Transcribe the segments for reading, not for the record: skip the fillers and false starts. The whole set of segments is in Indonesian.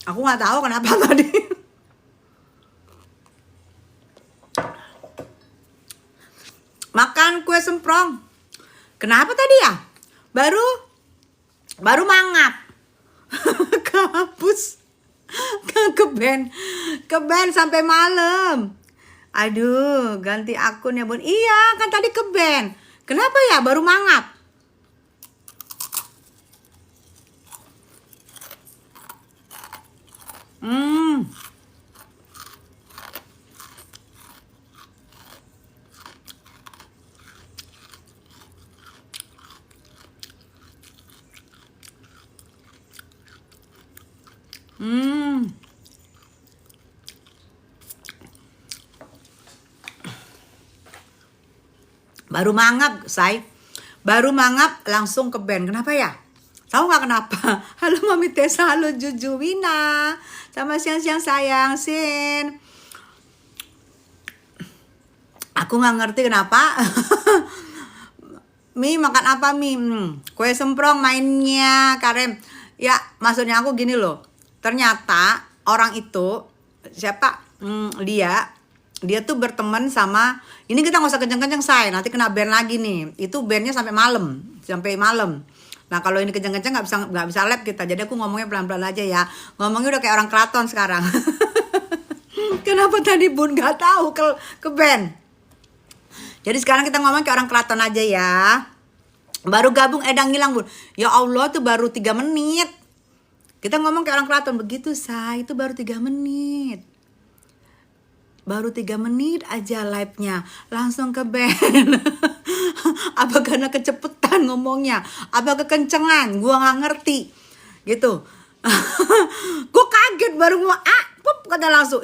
Aku nggak tahu kenapa tadi. Makan kue semprong. Kenapa tadi ya? Baru mangap. Kehapus. Ke band sampai malam. Aduh, ganti akun ya Bun. Iya, kan tadi ke band. Kenapa ya baru mangap? Hmm. Hmm. Baru mangap, say. Baru mangap langsung ke band. Kenapa ya? Tahu nggak kenapa? Halo Mami Tessa, halo Juju Wina. Sama siang-siang sayang, Sin. Aku nggak ngerti kenapa. Mi makan apa Mi? Kue semprong mainnya Karem. Ya maksudnya aku gini loh. Ternyata orang itu siapa? Dia tuh berteman sama, ini kita nggak usah kenceng-kenceng say, nanti kena ban lagi nih. Itu bannya sampai malam. Nah kalau ini kenceng-kenceng nggak bisa lab kita. Jadi aku ngomongnya pelan-pelan aja ya. Ngomongnya udah kayak orang keraton sekarang. Kenapa tadi Bun nggak tahu ke band? Jadi sekarang kita ngomong kayak orang keraton aja ya. Baru gabung Edang hilang Bun. Ya Allah tuh baru 3 menit. Kita ngomong kayak orang keraton. Begitu say, itu baru 3 menit. Baru 3 menit aja live-nya. Langsung ke band. Apa karena kecepetan ngomongnya? Apa kekencengan? Gua gak ngerti. Gitu. Gue kaget baru ngomong. Pup, kata langsung.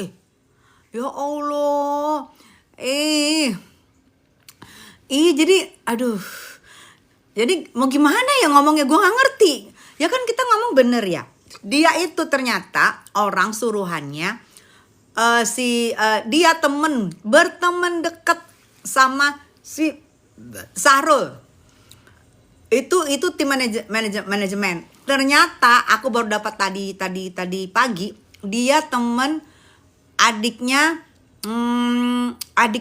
Ya Allah. Jadi aduh. Jadi mau gimana ya ngomongnya, gue gak ngerti. Ya kan kita ngomong bener ya. Dia itu ternyata orang suruhannya dia berteman dekat sama si Sahrul. Itu tim manajemen. Ternyata aku baru dapat tadi pagi, dia temen adiknya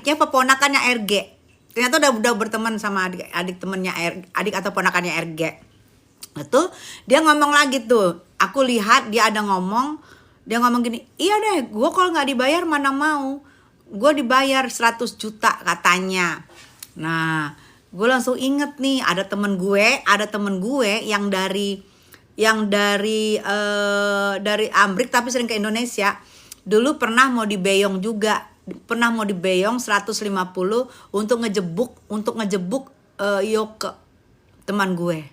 keponakannya RG. Ternyata udah berteman sama adik temennya adik atau ponakannya RG. Itu dia ngomong lagi tuh. Aku lihat dia ada ngomong, dia ngomong gini, iya deh, gue kalau nggak dibayar mana mau, gue dibayar 100 juta katanya. Nah, gue langsung inget nih, ada temen gue yang dari Amrik tapi sering ke Indonesia. Dulu pernah mau dibeyong 150 untuk ngejebuk Yoke, teman gue.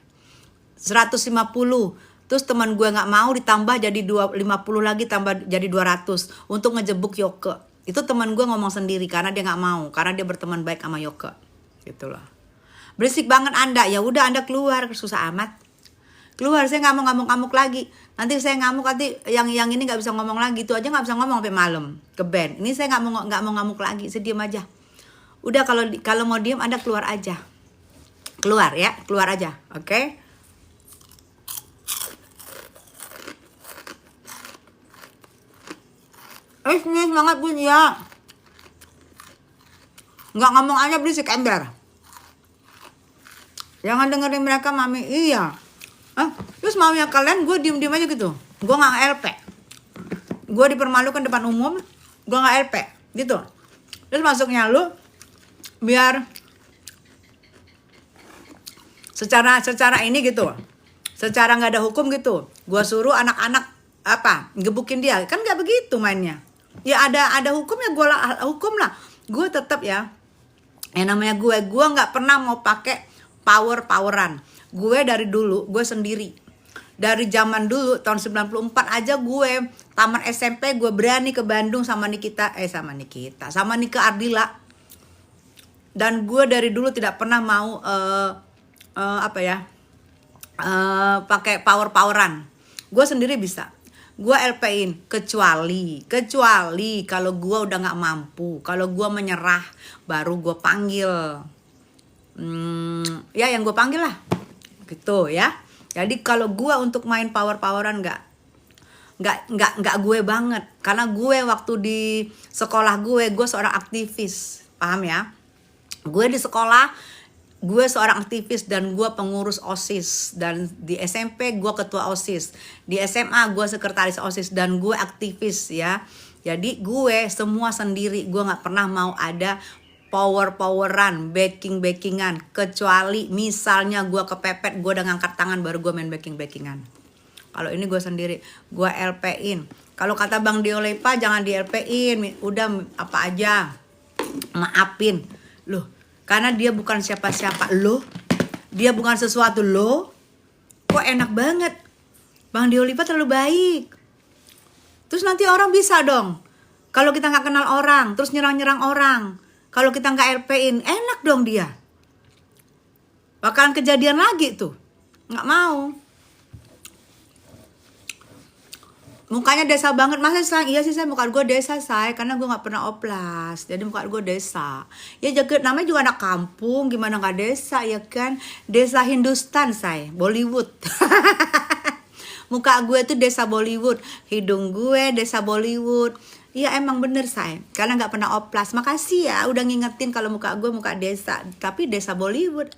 150. Terus teman gue nggak mau, ditambah jadi 50 lagi, tambah jadi 200 untuk ngejebuk Yoke. Itu teman gue ngomong sendiri karena dia nggak mau, karena dia berteman baik sama Yoke. Gitu loh. Berisik banget Anda. Ya udah Anda keluar, susah amat. Keluar, saya nggak mau ngamuk-ngamuk lagi. Nanti saya ngamuk, nanti yang ini nggak bisa ngomong lagi. Itu aja nggak bisa ngomong sampai malam ke band. Ini saya nggak mau ngamuk lagi. Saya diem aja. Udah kalau mau diem Anda keluar aja. Keluar ya, keluar aja. Oke? Ini semangat Bun ya. Nggak ngomong aja berisik ember. Jangan dengerin mereka Mami. Iya. Terus maunya kalian gue diem-diem aja gitu. Gue nggak LP. Gue dipermalukan depan umum. Gue nggak LP gitu. Terus masuknya lu biar secara ini gitu. Secara nggak ada hukum gitu. Gue suruh anak-anak gebukin dia. Kan nggak begitu mainnya. Ya ada hukumnya, gue hukum lah. Gue tetap ya. Yang namanya gue nggak pernah mau pakai poweran. Gue dari dulu, gue sendiri. Dari zaman dulu, tahun 94 aja gue, tamat SMP gue berani ke Bandung sama Nikita Ardila. Dan gue dari dulu tidak pernah mau, pakai poweran. Gue sendiri bisa. Gue LP-in, kecuali kalau gue udah gak mampu, kalau gue menyerah, baru gue panggil. Ya yang gue panggil lah. Gitu ya. Jadi kalau gue untuk main poweran nggak gue banget. Karena gue waktu di sekolah gue seorang aktivis, paham ya? Gue di sekolah, gue seorang aktivis dan gue pengurus OSIS. Dan di SMP gue ketua OSIS, di SMA gue sekretaris OSIS, dan gue aktivis ya. Jadi gue semua sendiri, gue nggak pernah mau ada poweran, backingan. Kecuali misalnya gue kepepet, gue udah ngangkat tangan baru gue main backingan. Kalau ini gue sendiri, gue LP-in. Kalau kata Bang Diolepa jangan di LP-in, udah apa aja, maafin loh. Karena dia bukan siapa-siapa loh, dia bukan sesuatu loh. Kok enak banget, Bang Diolepa terlalu baik. Terus nanti orang bisa dong, kalau kita nggak kenal orang, terus nyerang orang. Kalau kita nggak LP-in, enak dong dia. Bakalan kejadian lagi tuh, nggak mau. Mukanya desa banget, masa sayang? Iya sih, saya muka gue desa saya, karena gue nggak pernah oplas, jadi muka gue desa. Ya jaga, namanya juga anak kampung, gimana nggak desa ya kan? Desa Hindustan saya, Bollywood. Muka gue tuh desa Bollywood, hidung gue desa Bollywood. Iya emang bener saya, karena nggak pernah oplas. Makasih ya udah ngingetin kalau muka gue muka desa, tapi desa Bollywood.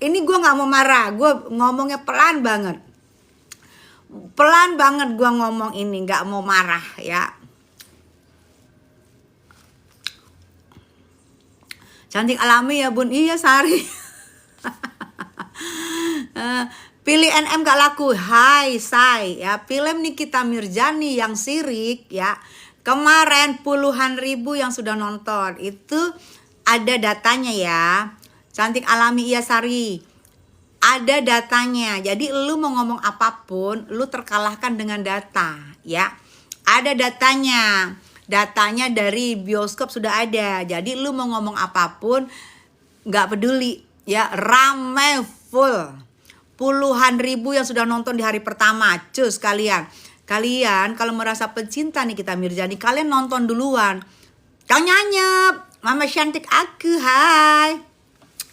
Ini gue nggak mau marah, gue ngomongnya pelan banget. Pelan banget gue ngomong ini, nggak mau marah ya. Cantik alami ya bun, iya Sari. Pilih NM gak laku, hai say ya. Film Nikita Mirzani yang sirik ya, kemarin puluhan ribu yang sudah nonton. Itu ada datanya ya. Cantik alami iya Sari, ada datanya. Jadi lu mau ngomong apapun, lu terkalahkan dengan data ya. Ada datanya. Datanya dari bioskop sudah ada. Jadi lu mau ngomong apapun gak peduli ya, rame full. Puluhan ribu yang sudah nonton di hari pertama. Cus kalian kalau merasa pecinta Nikita Mirzani, kalian nonton duluan. Kang Nyanyep, Mama cantik aku, hai.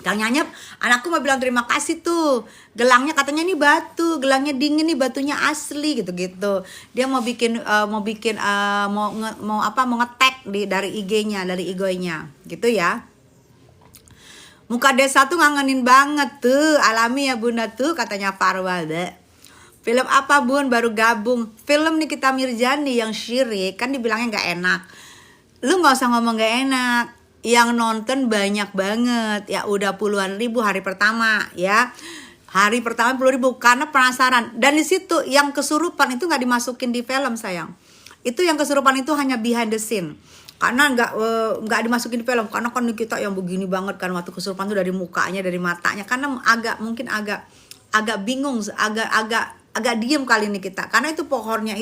Kang Nyanyep, anakku mau bilang terima kasih tuh. Gelangnya katanya nih batu, gelangnya dingin nih, batunya asli gitu-gitu. Dia mau bikin mau nge-tag dari IG-nya, dari IG-nya gitu ya. Muka desa tuh ngangenin banget tuh, alami ya bunda tuh, katanya Farwal deh. Film apa bun, baru gabung? Film Nikita Mirzani yang syirik, kan dibilangnya gak enak. Lu gak usah ngomong gak enak, yang nonton banyak banget. Ya udah puluhan ribu hari pertama ya. Hari pertama 10.000 karena penasaran. Dan di situ yang kesurupan itu gak dimasukin di film sayang. Itu yang kesurupan itu hanya behind the scene. Karena nggak dimasukin di film, karena kan kita yang begini banget kan waktu kesurupan tuh, dari mukanya, dari matanya. Karena mungkin agak bingung, agak diem kali ini kita, karena itu pohonnya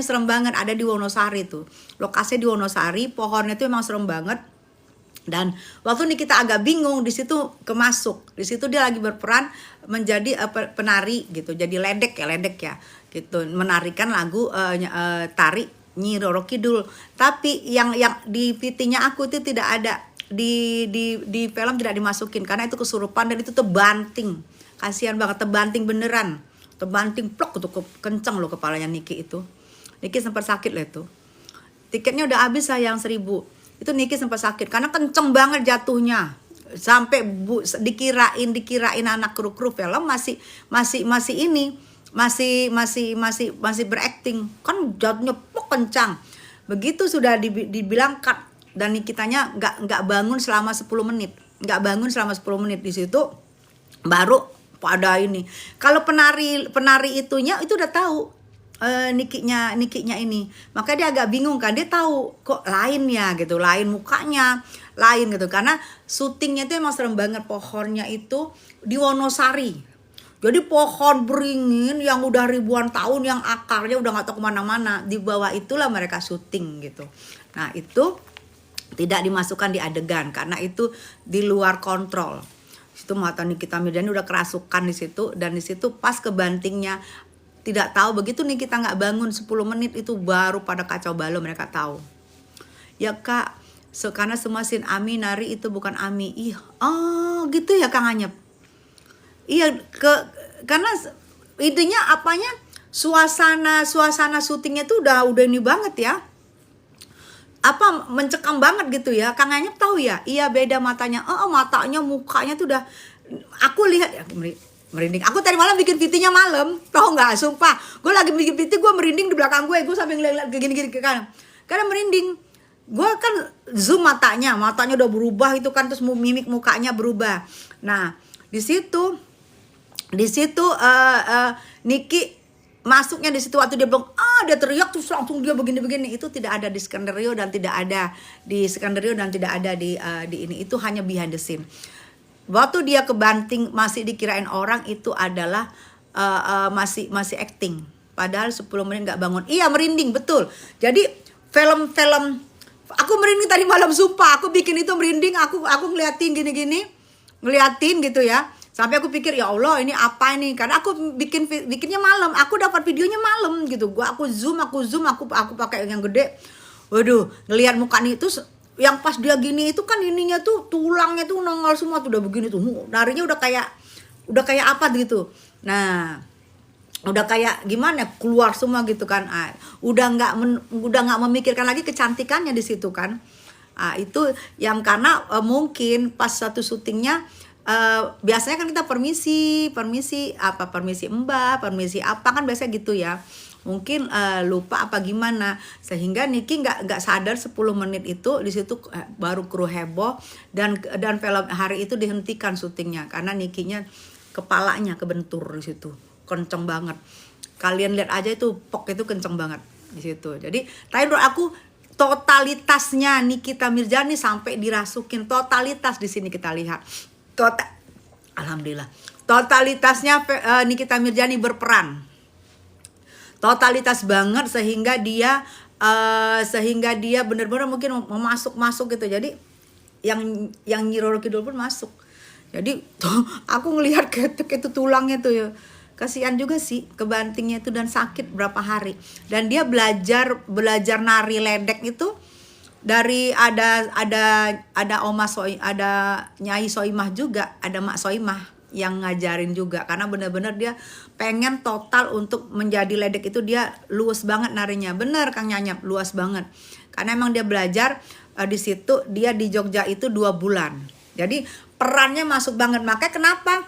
serem banget, ada di Wonosari tuh, lokasi di Wonosari, pohonnya itu memang serem banget. Dan waktu ini kita agak bingung, di situ kemasuk, di situ dia lagi berperan menjadi penari gitu, jadi ledek ya gitu, menarikan lagu tari Nyi Roro Kidul. Tapi yang di PT-nya aku itu tidak ada, di film tidak dimasukin karena itu kesurupan. Dan itu tebanting, kasihan banget, tebanting beneran, tebanting plok tuh, kenceng loh kepalanya Niki itu. Niki sempat sakit loh itu, tiketnya udah habis sayang 1.000. Itu Niki sempat sakit karena kenceng banget jatuhnya, sampai dikirain anak kru film masih berakting, kan jatuhnya kencang. Begitu sudah dibilang cut, dan Nikitanya nggak bangun selama 10 menit. Di situ baru pada ini. Kalau penari itunya itu udah tahu Nikinya ini, maka dia agak bingung kan, dia tahu kok lain ya gitu, lain mukanya, lain gitu, karena syutingnya itu emang serem banget. Pohonnya itu di Wonosari. Jadi pohon beringin yang udah ribuan tahun, yang akarnya udah gak tahu kemana-mana. Di bawah itulah mereka syuting gitu. Nah itu tidak dimasukkan di adegan karena itu di luar kontrol. Situ mata Nikita Mirzani udah kerasukan di situ, dan di situ pas kebantingnya tidak tahu. Begitu Nikita nggak bangun 10 menit itu baru pada kacau balau, mereka tahu. Ya kak, karena semua scene Ami nari itu bukan Ami. Ih, oh gitu ya Kang Anyep. Iya, karena idenya apanya suasana syutingnya tuh udah ini banget ya, apa, mencekam banget gitu ya. Kang Anyep tahu ya, iya beda matanya, matanya, mukanya tuh udah, aku lihat ya, merinding. Aku tadi malam bikin VT-nya malam, tahu nggak? Sumpah, gue lagi bikin VT, gue merinding di belakang gue sambil ngeliat gini-gini ke kanan, karena merinding. Gue kan zoom matanya udah berubah itu kan, terus mimik mukanya berubah. Nah di situ Niki masuknya di situ waktu dia bilang dia teriak terus langsung dia begini-begini, itu tidak ada di skenario dan tidak ada di ini, itu hanya behind the scene. Waktu dia kebanting masih dikirain orang itu adalah masih acting, padahal 10 menit nggak bangun. Iya merinding betul. Jadi film aku merinding tadi malam, sumpah aku bikin itu merinding, aku ngeliatin gini-gini, ngeliatin gitu ya. Sampai aku pikir ya Allah ini apa ini, karena aku bikinnya malam, aku dapat videonya malam gitu. Aku zoom, aku pakai yang gede. Waduh, ngelihat mukanya itu yang pas dia gini itu kan ininya tuh tulangnya tuh nongol semua tuh, udah begini tuh. Larinya udah kayak apa gitu. Nah, udah kayak gimana keluar semua gitu kan. Udah nggak memikirkan lagi kecantikannya di situ kan. Itu yang karena mungkin pas satu syutingnya biasanya kan kita permisi mbak, permisi apa kan biasa gitu ya. Mungkin lupa apa gimana, sehingga Niki nggak sadar 10 menit itu di situ baru kru heboh, dan film hari itu dihentikan syutingnya karena Nikinya kepalanya kebentur di situ, kenceng banget. Kalian lihat aja itu pok itu kenceng banget di situ. Jadi tadi menurut aku totalitasnya Nikita Mirzani sampai dirasukin, totalitas di sini kita lihat. Alhamdulillah totalitasnya Nikita Mirzani berperan, totalitas banget, sehingga dia benar-benar mungkin mau masuk gitu. Jadi yang Nyi Roro Kidul pun masuk. Jadi aku ngelihat ketek itu tulangnya tuh ya, kasihan juga sih kebantingnya itu, dan sakit berapa hari. Dan dia belajar nari ledek itu dari ada ada Nyai Soimah juga, ada Mak Soimah yang ngajarin juga, karena benar-benar dia pengen total untuk menjadi ledek itu. Dia luas banget narinya, bener Kang Nyanyap, luas banget, karena emang dia belajar di situ. Dia di Jogja itu 2 bulan, jadi perannya masuk banget. Makanya kenapa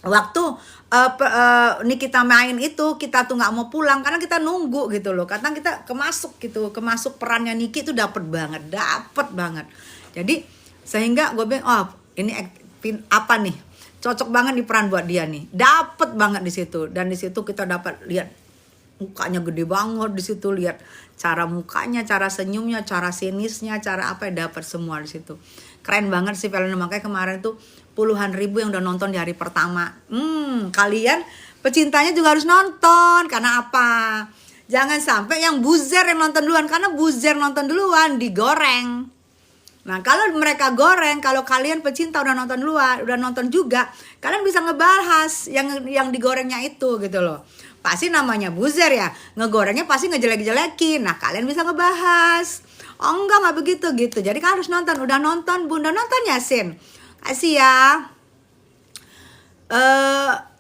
waktu Nikita main itu kita tuh nggak mau pulang, karena kita nunggu gitu loh, karena kita kemasuk perannya Niki itu dapet banget. Jadi sehingga gue bilang ini apa nih, cocok banget di peran buat dia nih, dapet banget di situ. Dan di situ kita dapat lihat mukanya gede banget di situ, lihat cara mukanya, cara senyumnya, cara sinisnya, cara apa, dapat semua di situ. Keren banget sih filmnya. Makanya kemarin tuh puluhan ribu yang udah nonton di hari pertama. Kalian pecintanya juga harus nonton. Karena apa? Jangan sampai yang buzzer yang nonton duluan, karena buzzer nonton duluan digoreng. Nah kalau mereka goreng, kalau kalian pecinta udah nonton duluan, udah nonton juga, kalian bisa ngebahas yang digorengnya itu gitu loh. Pasti namanya buzzer ya, ngegorengnya pasti ngejelek-jelekin. Nah kalian bisa ngebahas. Enggak begitu gitu. Jadi kalian harus nonton. Udah nonton Bunda, nonton Yasin. Kasih ya.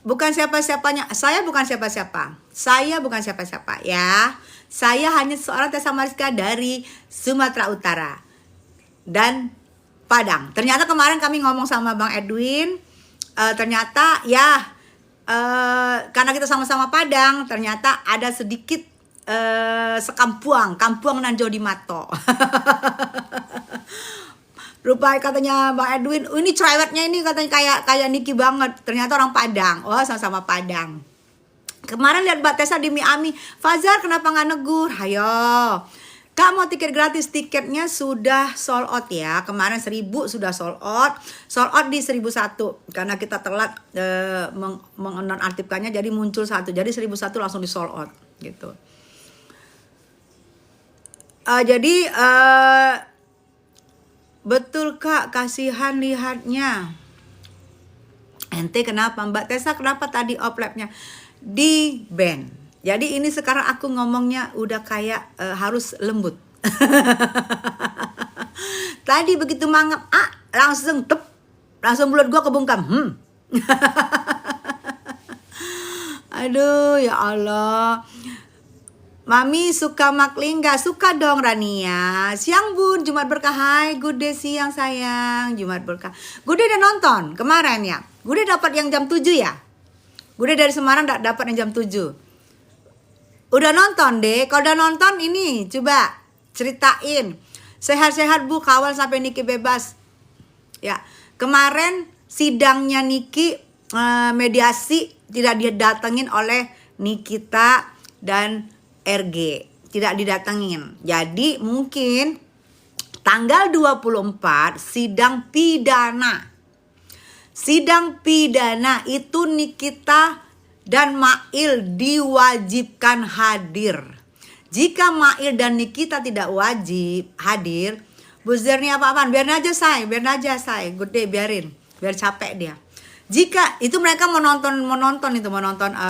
Bukan siapa-siapanya. Saya bukan siapa-siapa ya. Saya hanya seorang Tessa Mariska dari Sumatera Utara dan Padang. Ternyata kemarin kami ngomong sama Bang Edwin, ternyata ya karena kita sama-sama Padang, ternyata ada sedikit kampuang Nanjo di Mato. Rupanya katanya Bang Edwin, ini cerewetnya ini katanya kayak Niki banget. Ternyata orang Padang. Oh, sama-sama Padang. Kemarin lihat Mbak Tessa di Miami, Fazar kenapa nggak negur? Hayo, Kak mau tiket gratis, tiketnya sudah sold out ya. Kemarin 1000 sudah sold out di 1001 karena kita telat menonaktifkannya, jadi muncul 1, jadi 1001 langsung di sold out gitu. Jadi betul Kak, kasihan lihatnya. Ente kenapa? Mbak Tessa kenapa tadi off-labnya di band? Jadi ini sekarang aku ngomongnya udah kayak harus lembut. Tadi begitu mangap, langsung mulut gua kebungkam. Aduh ya Allah. Mami suka Maklingga, suka dong Rania. Siang Bun, Jumat Berkah. Hai, good day siang sayang. Jumat Berkah. Gude udah nonton kemarin ya. Gude dapat yang jam 7 ya. Gude dari Semarang dapat yang jam 7. Udah nonton deh. Kalau udah nonton ini coba ceritain. Sehat-sehat Bu, kawal sampai Niki bebas. Ya, kemarin sidangnya Niki mediasi tidak didatengin oleh Nikita dan RG, tidak didatengin. Jadi mungkin tanggal 24 sidang pidana. Sidang pidana itu Nikita dan Mail diwajibkan hadir. Jika Mail dan Nikita tidak wajib hadir, buzzernya apa-apaan, biarin aja say, good day, biarin, biar capek dia. Jika itu mereka mau nonton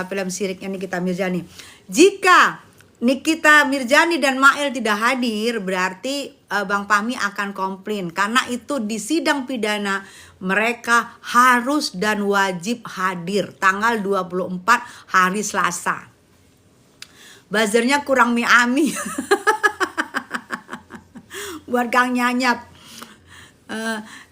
film siriknya Nikita Mirzani. Jika Nikita Mirzani dan Mail tidak hadir, berarti Bang Fahmi akan komplain. Karena itu di sidang pidana mereka harus dan wajib hadir tanggal 24 hari Selasa. Buzzernya kurang mie ami. Buat Kang Nyanyap.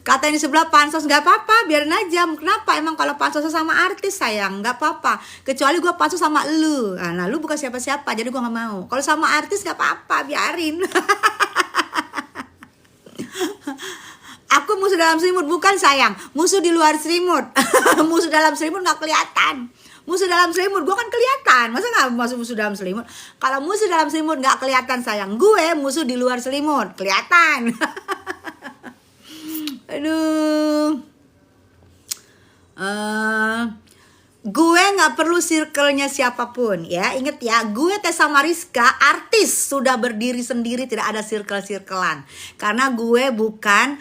Kata ini sebelah pansos, nggak apa-apa, biarin aja. Kenapa? Emang kalau pansos sama artis sayang, nggak apa-apa. Kecuali gue pansos sama lu. Nah, lu bukan siapa-siapa, jadi gue nggak mau. Kalau sama artis nggak apa-apa, biarin. Aku musuh dalam selimut, bukan sayang. Musuh di luar selimut. Musuh dalam selimut nggak kelihatan. Musuh dalam selimut, gue kan kelihatan. Masa nggak musuh dalam selimut? Kalau musuh dalam selimut nggak kelihatan sayang. Gue musuh di luar selimut, kelihatan. Aduh, gue nggak perlu circle-nya siapapun ya. Inget ya, gue Tessa Mariska artis sudah berdiri sendiri, tidak ada circle-circlean. Karena gue bukan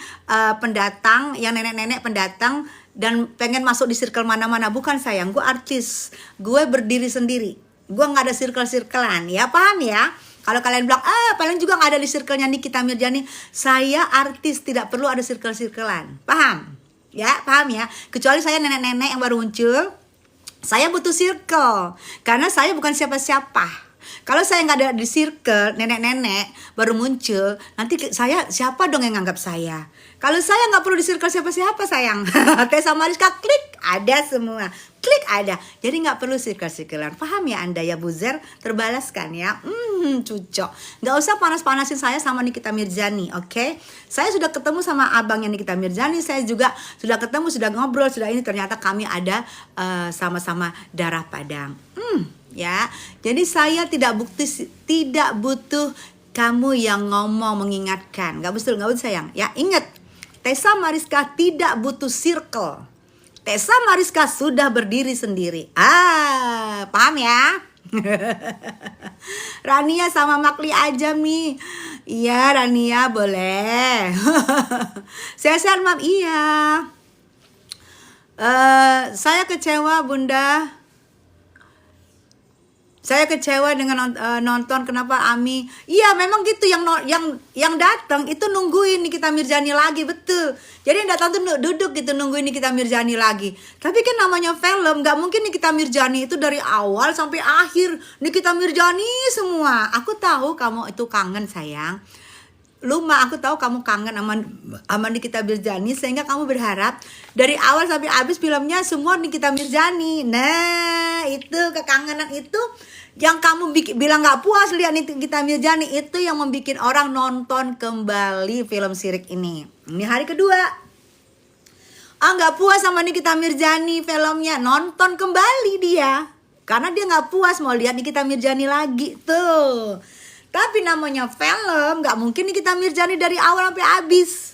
pendatang yang nenek-nenek pendatang dan pengen masuk di circle mana-mana. Bukan sayang, gue artis, gue berdiri sendiri. Gue nggak ada circle-circlean ya, paham ya? Kalau kalian bilang, paling juga gak ada di circle-nya Nikita Mirzani. Saya artis, tidak perlu ada circle-circlean. Paham? Ya, paham ya? Kecuali saya nenek-nenek yang baru muncul. Saya butuh circle. Karena saya bukan siapa-siapa. Kalau saya gak ada di circle, nenek-nenek baru muncul, nanti saya siapa dong yang nganggap saya? Kalau saya gak perlu di circle siapa-siapa sayang. Tessa Mariska klik, ada semua. Klik ada. Jadi gak perlu circle-circlean. Paham ya Anda ya buzzer? Terbalaskan ya. Cucok. Gak usah panas-panasin saya sama Nikita Mirzani, oke? Saya sudah ketemu sama abangnya Nikita Mirzani. Saya juga sudah ketemu, sudah ngobrol, sudah ini. Ternyata kami ada sama-sama darah Padang. Ya, jadi saya tidak butuh kamu yang ngomong mengingatkan. Gak betul sayang. Ya ingat, Tessa Mariska tidak butuh circle. Tessa Mariska sudah berdiri sendiri. Paham ya? Rania sama Makli aja Mi. Iya Rania boleh. Sehat-sehat Mam. Iya. Saya kecewa Bunda. Saya kecewa dengan nonton kenapa Ami. Iya memang gitu, yang datang itu nungguin Nikita Mirzani lagi, betul. Jadi yang datang tuh duduk gitu nungguin Nikita Mirzani lagi. Tapi kan namanya film, nggak mungkin Nikita Mirzani itu dari awal sampai akhir Nikita Mirzani semua. Aku tahu kamu itu kangen sayang. Luma, aku tahu kamu kangen sama Nikita Mirzani sehingga kamu berharap dari awal sampai habis filmnya semua Nikita Mirzani. Nah, itu kekangenan itu yang kamu bilang nggak puas lihat Nikita Mirzani, itu yang membuat orang nonton kembali film sirik ini. Ini hari kedua. Nggak puas sama Nikita Mirzani filmnya, nonton kembali dia karena dia nggak puas mau lihat Nikita Mirzani lagi tuh. Tapi namanya film, gak mungkin Nikita Mirzani dari awal sampai habis.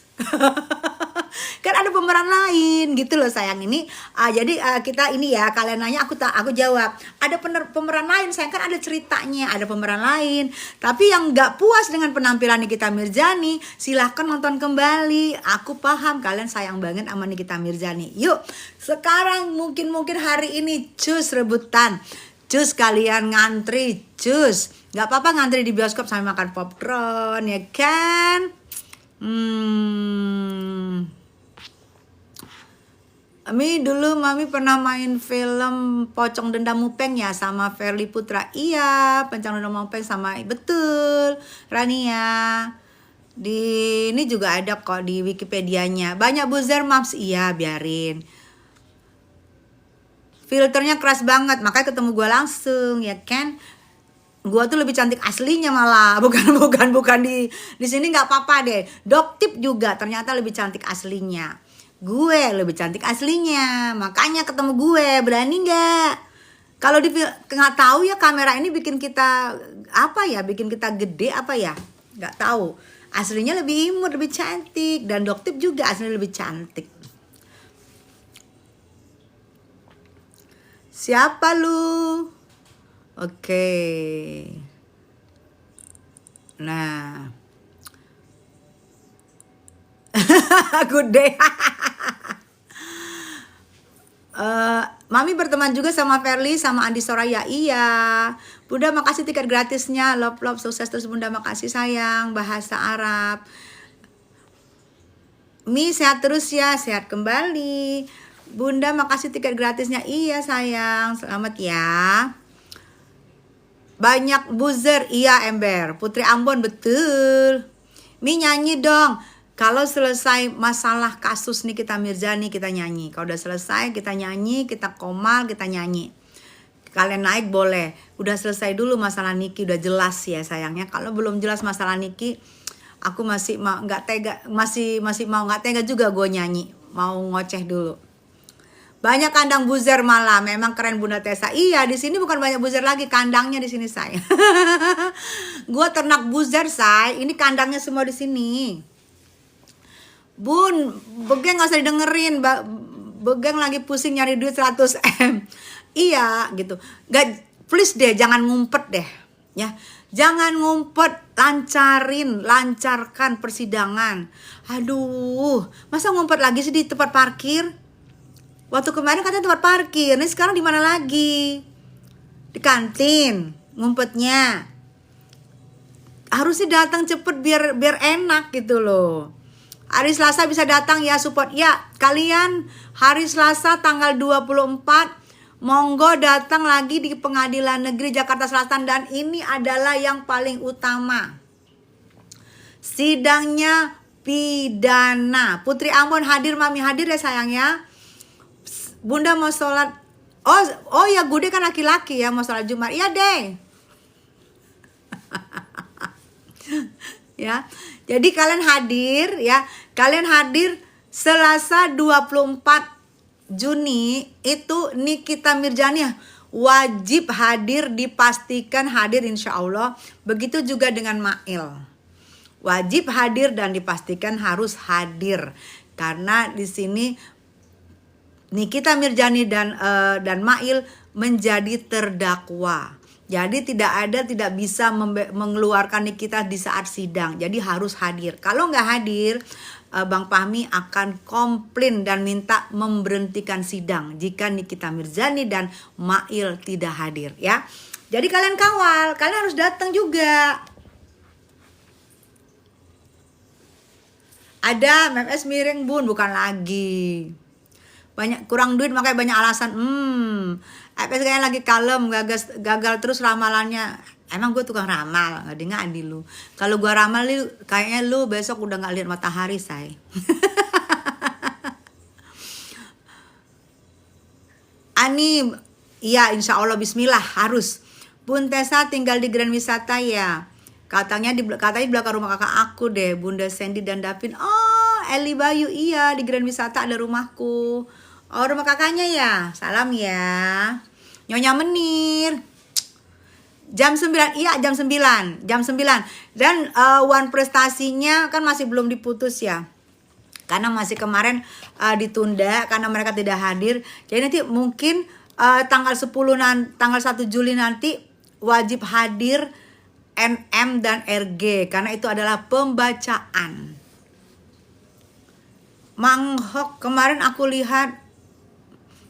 Kan ada pemeran lain gitu loh sayang ini. Jadi kita ini ya, kalian nanya aku jawab. Ada pemeran lain sayang, kan ada ceritanya, ada pemeran lain. Tapi yang gak puas dengan penampilan Nikita Mirzani, silahkan nonton kembali. Aku paham kalian sayang banget sama Nikita Mirzani. Yuk, sekarang mungkin hari ini cus rebutan. Cus kalian ngantri, cus. Gak apa-apa ngantri di bioskop sambil makan popcorn, ya kan? Dulu Mami pernah main film Pocong Dendam Mupeng ya sama Verly Putra. Iya, Pocong Dendam Mupeng sama betul Rania. Ini juga ada kok di Wikipedianya. Banyak buzzer maps, iya biarin. Filternya keras banget, makanya ketemu gue langsung ya kan. Gue tuh lebih cantik aslinya malah, bukan di sini nggak apa-apa deh. Doktip juga ternyata lebih cantik aslinya. Gue lebih cantik aslinya, makanya ketemu gue, berani nggak? Kalau nggak tahu ya, kamera ini bikin kita apa ya, bikin kita gede apa ya, nggak tahu. Aslinya lebih imut, lebih cantik, dan Doktip juga aslinya lebih cantik. Siapa lu? Oke. Nah. Good day. Mami berteman juga sama Verly sama Andi Soraya. Iya. Bunda makasih tiket gratisnya. Love sukses terus Bunda, makasih sayang. Bahasa Arab. Mi sehat terus ya, sehat kembali. Bunda makasih tiket gratisnya. Iya sayang, selamat ya. Banyak buzzer, iya Ember. Putri Ambon, betul. Mi nyanyi dong. Kalau selesai masalah kasus Nikita Mirzani kita nyanyi. Kalau udah selesai kita nyanyi, kita komal, kita nyanyi. Kalian naik boleh. Udah selesai dulu masalah Niki, udah jelas ya sayangnya. Kalau belum jelas masalah Niki, aku masih mau nggak tega, masih mau nggak tega juga gue nyanyi. Mau ngoceh dulu. Banyak kandang buzzer malah, memang keren Bunda Tessa. Iya, di sini bukan banyak buzzer lagi, kandangnya di sini saya. Gue ternak buzzer say, ini kandangnya semua di sini. Bun, Begeng gak usah didengerin. Begeng lagi pusing nyari duit 100 M. Iya gitu. Gak, please deh jangan ngumpet deh ya. Jangan ngumpet, lancarkan persidangan. Aduh, masa ngumpet lagi sih di tempat parkir? Waktu kemarin katanya tempat parkir, nih sekarang di mana lagi? Di kantin ngumpetnya. Harusnya datang cepet biar enak gitu loh. Hari Selasa bisa datang ya support. Ya, kalian hari Selasa tanggal 24 monggo datang lagi di Pengadilan Negeri Jakarta Selatan, dan ini adalah yang paling utama. Sidangnya pidana. Putri Ambon hadir, Mami hadir ya sayang ya. Bunda mau sholat. Oh ya, Gude kan laki-laki ya, mau sholat Jumat. Iya deh. Ya. Jadi kalian hadir ya. Kalian hadir Selasa 24 Juni itu Nikita Mirzani wajib hadir, dipastikan hadir insya Allah. Begitu juga dengan Mail. Wajib hadir dan dipastikan harus hadir. Karena di sini Nikita Mirzani dan Mail menjadi terdakwa. Jadi tidak bisa mengeluarkan Nikita di saat sidang. Jadi harus hadir. Kalau nggak hadir, Bang Fahmi akan komplain dan minta memberhentikan sidang jika Nikita Mirzani dan Mail tidak hadir ya. Jadi kalian kawal, kalian harus datang juga. Ada MMS miring Bun, bukan lagi. Banyak kurang duit makanya banyak alasan. FS kayaknya lagi kalem, gagal terus ramalannya. Emang gue tukang ramal, ngadi lu. Kalau gue ramal lu, kayaknya lu besok udah nggak lihat matahari say. Ani, iya insya Allah Bismillah harus. Bun Tessa tinggal di Grand Wisata ya. Katanya di belakang rumah kakak aku deh, Bunda Sandy dan Davin. Oh, Eli Bayu, iya di Grand Wisata ada rumahku. Oh, rumah kakaknya ya. Salam ya. Nyonya Menir. Jam 9. Iya, jam 9. Dan one prestasinya kan masih belum diputus ya. Karena masih kemarin ditunda karena mereka tidak hadir. Jadi nanti mungkin tanggal 1 Juli nanti wajib hadir NM dan RG karena itu adalah pembacaan. Manghok kemarin aku lihat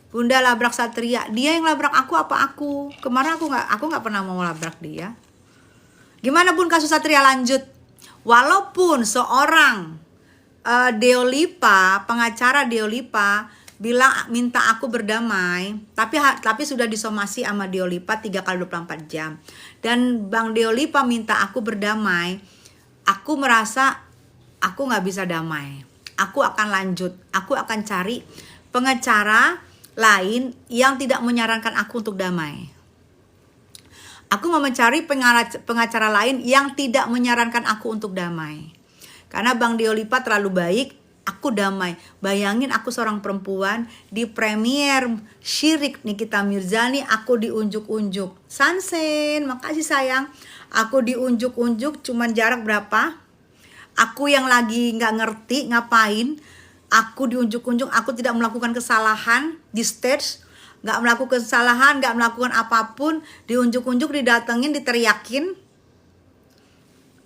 Bunda labrak Satria. Dia yang labrak aku apa aku? Kemarin aku nggak pernah mau labrak dia. Gimana Bun kasus Satria lanjut? Walaupun seorang Deolipa, pengacara Deolipa bilang minta aku berdamai, tapi sudah disomasi sama Deolipa 3 kali 24 jam. Dan Bang Deolipa minta aku berdamai, aku merasa aku nggak bisa damai. Aku akan lanjut, aku akan cari pengacara lain yang tidak menyarankan aku untuk damai. Aku mau mencari pengacara lain yang tidak menyarankan aku untuk damai. Karena Bang Deolipa terlalu baik, aku damai. Bayangin aku seorang perempuan di premier Syirik Nikita Mirzani, aku diunjuk-unjuk. Sansen, makasih sayang. Aku diunjuk-unjuk cuman jarak berapa? Aku yang lagi nggak ngerti ngapain. Aku diunjuk-unjuk, aku tidak melakukan kesalahan di stage. Nggak melakukan kesalahan, nggak melakukan apapun. Diunjuk-unjuk, didatengin, diteriakin.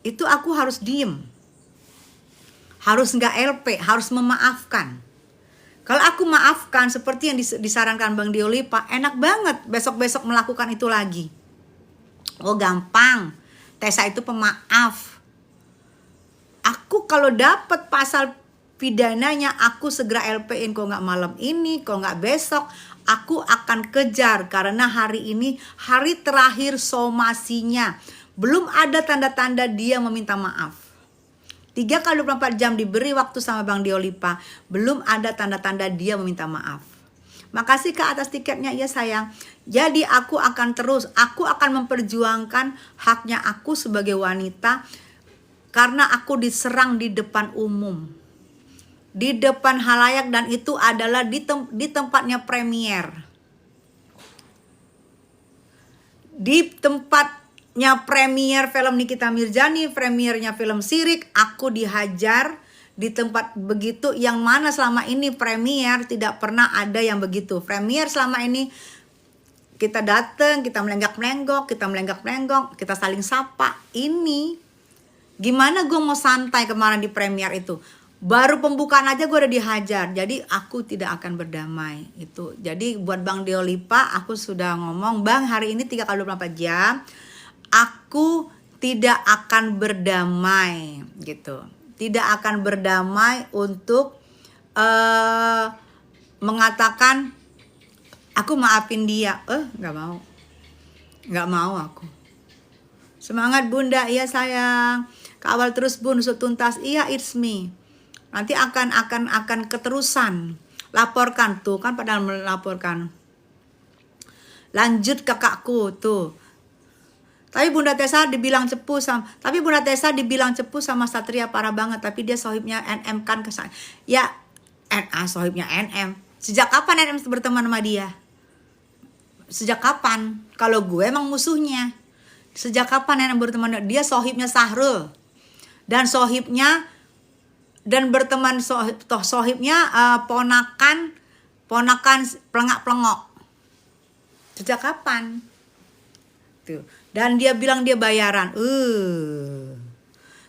Itu aku harus diem. Harus nggak LP, harus memaafkan. Kalau aku maafkan seperti yang disarankan Bang Deolipa, enak banget besok-besok melakukan itu lagi. Oh gampang, Tessa itu pemaaf. Aku kalau dapat pasal pidananya, aku segera LP-in. Kalau nggak malam ini, kalau nggak besok, aku akan kejar. Karena hari ini hari terakhir somasinya. Belum ada tanda-tanda dia meminta maaf. 3 kali 24 jam diberi waktu sama Bang Deolipa, belum ada tanda-tanda dia meminta maaf. Makasih Kak atas tiketnya, ya sayang. Jadi aku akan memperjuangkan haknya aku sebagai wanita, karena aku diserang di depan umum, di depan halayak, dan itu adalah di tempatnya premier, di tempatnya premier film Nikita Mirzani, premiernya film Syirik. Aku dihajar di tempat begitu, yang mana selama ini premier tidak pernah ada yang begitu. Premier selama ini kita datang, kita melenggak-melenggok, kita saling sapa. Ini gimana gue mau santai kemarin di premier itu? Baru pembukaan aja gue udah dihajar. Jadi aku tidak akan berdamai itu. Jadi buat Bang Deolipa, aku sudah ngomong, Bang, hari ini 3 kali 24 jam aku tidak akan berdamai gitu. Tidak akan berdamai untuk mengatakan aku maafin dia. Nggak mau aku. Semangat Bunda, iya sayang. Kawal terus Bun, usut tuntas. Iya, it's me. Nanti akan keterusan. Laporkan tuh kan, padahal melaporkan. Lanjut kakakku tuh. Tapi Bunda Tessa dibilang cepu sama Satria parah banget. Tapi dia sohibnya NM kan kesan. Ya, sohibnya NM. Sejak kapan NM berteman sama dia? Sejak kapan? Kalau gue emang musuhnya. Sejak kapan NM berteman? Dia sohibnya Sahrul. Dan sohibnya, dan berteman sohibnya ponakan pelengak-pelengok. Sejak kapan? Tuh. Dan dia bilang dia bayaran.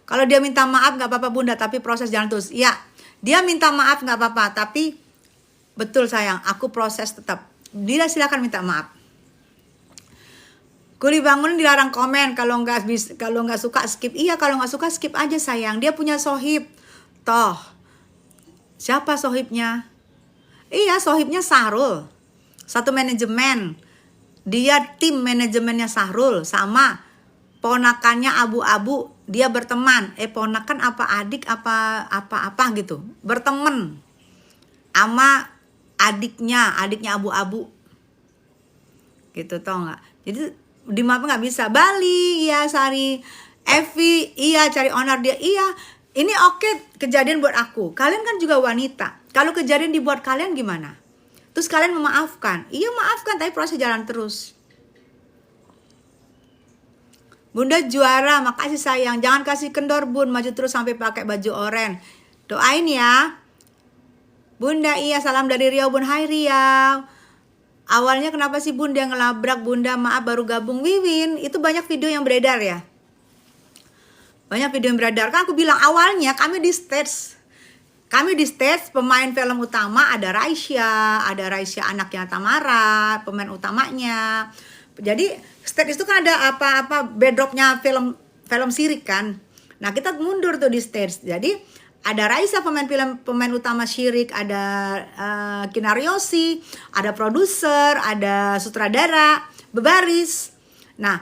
Kalau dia minta maaf nggak apa-apa Bunda, tapi proses jalan terus. Ya, dia minta maaf nggak apa-apa, tapi betul sayang, aku proses tetap. Dia silakan minta maaf. Kuli bangun dilarang komen, kalau nggak suka skip. Iya, kalau nggak suka skip aja sayang. Dia punya sohib. Toh, siapa sohibnya? Iya, sohibnya Sahrul. Satu manajemen. Dia tim manajemennya Sahrul sama ponakannya Abu-Abu. Dia berteman. Ponakan apa adik apa gitu. Berteman sama adiknya Abu-Abu. Gitu, tau nggak? Jadi di mapa nggak bisa. Bali, iya Sari. Evi, iya cari owner dia. Iya, ini oke kejadian buat aku. Kalian kan juga wanita. Kalau kejadian dibuat kalian gimana? Terus kalian memaafkan. Iya maafkan, tapi proses jalan terus. Bunda juara, makasih sayang. Jangan kasih kendor Bun, maju terus sampai pakai baju oranye. Doain ya. Bunda, iya salam dari Riau Bun. Hai Riau. Awalnya kenapa sih Bun dia ngelabrak? Bunda maaf baru gabung. Wiwin, itu banyak video yang beredar ya. Banyak video yang beredar. Kan aku bilang awalnya kami di stage pemain film utama ada Raisya anaknya Tamara, pemain utamanya. Jadi stage itu kan ada apa bedrocknya film Syirik kan. Nah kita mundur tuh di stage. Jadi ada Raisa pemain utama Syirik, ada Kinar Yosi, ada produser, ada sutradara, bebaris. Nah,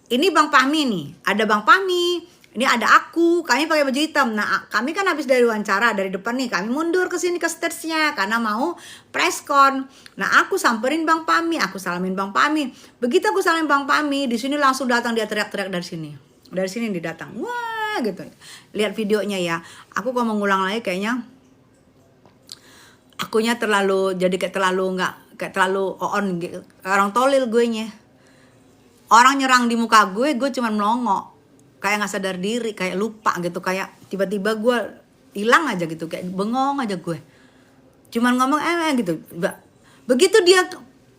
ini Bang Fahmi nih, ada Bang Fahmi, ini ada aku, kami pakai baju hitam. Nah, kami kan habis dari wawancara dari depan nih, kami mundur ke sini ke stage-nya karena mau preskon. Nah, aku samperin Bang Fahmi, aku salamin Bang Fahmi. Begitu aku salamin Bang Fahmi, di sini langsung datang dia teriak-teriak dari sini. Dari sini dia datang. Wah, gitu. Lihat videonya ya. Aku kalau mau ngulang lagi kayaknya akunya terlalu jadi kayak terlalu on gitu. Orang tolil gue nya. Orang nyerang di muka gue cuman melongo. Kayak nggak sadar diri, kayak lupa gitu, kayak tiba-tiba gue hilang aja gitu, kayak bengong aja gue. Cuman ngomong gitu. Begitu dia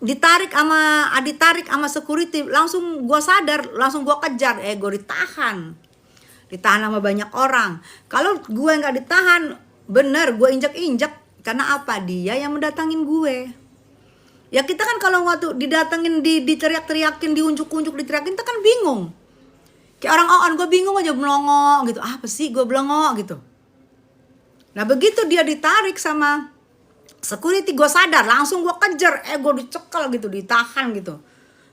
ditarik sama security, langsung gue sadar, langsung gue kejar, gue ditahan sama banyak orang. Kalau gue nggak ditahan, bener gue injek-injek. Karena apa? Dia yang mendatangin gue. Ya kita kan kalau waktu didatengin, diteriak-teriakin, diunjuk-unjuk, diteriakin, kita kan bingung. Kayak orang on, gue bingung aja, melongo gitu. Apa sih gue belongo gitu. Nah begitu dia ditarik sama security, gue sadar, langsung gue kejar, gue dicekal gitu, ditahan gitu.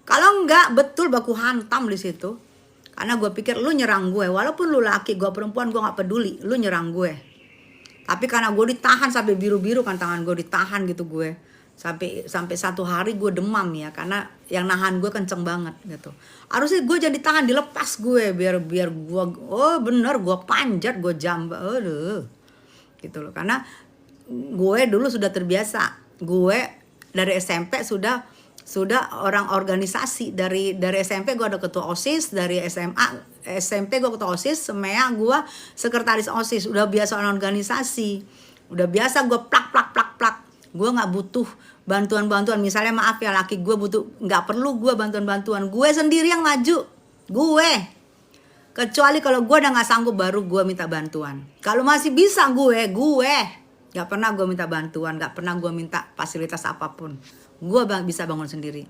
Kalau enggak, betul baku hantam di situ. Karena gue pikir lu nyerang gue, walaupun lu laki, gue perempuan, gue nggak peduli, lu nyerang gue. Tapi karena gue ditahan sampai biru-biru kan tangan gue, ditahan gitu gue, sampai 1 hari gue demam ya, karena yang nahan gue kenceng banget gitu. Harusnya gue jadi tahan, dilepas gue biar gue, bener gue panjat, gue jambak, gitu loh. Karena gue dulu sudah terbiasa, gue dari SMP sudah orang organisasi. Dari SMP gue ada ketua OSIS, dari SMP gue ketua OSIS, SMEA gue sekretaris OSIS. Udah biasa orang organisasi, udah biasa gue plak. Gue nggak butuh bantuan. Misalnya maaf ya, laki gue butuh, nggak perlu gue bantuan. Gue sendiri yang maju, gue. Kecuali kalau gue udah nggak sanggup, baru gue minta bantuan. Kalau masih bisa gue nggak pernah gue minta bantuan, nggak pernah gue minta fasilitas apapun. Gue bisa bangun sendiri.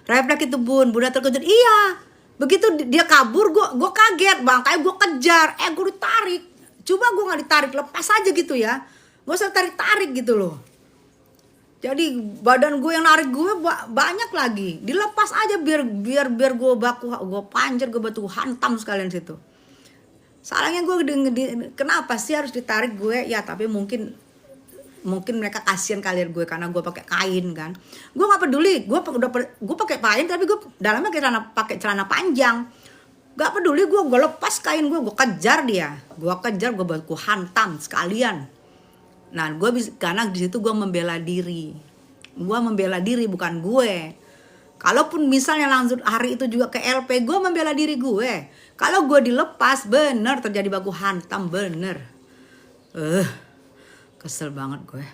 Refleks itu bunda terkejut. Iya, begitu dia kabur, gue kaget bang, kayak gue kejar, gue ditarik. Coba gue nggak ditarik, lepas aja gitu ya. Gue usah tarik gitu loh. Jadi badan gue yang narik gue banyak lagi, dilepas aja biar gue panjat, gue batu hantam sekalian situ. Salahnya gue kenapa sih harus ditarik gue ya, tapi mungkin mereka kasihan kalian gue karena gue pakai kain kan. Gue nggak peduli, gue pakai kain tapi gue dalamnya pakai celana panjang. Gak peduli, gue lepas kain gue kejar dia, gue baku hantam sekalian. Nah karena di situ gue membela diri bukan gue. Kalaupun misalnya langsung hari itu juga ke LP, gue membela diri gue. Kalau gue dilepas, bener terjadi baku hantam, bener. Kesel banget gue.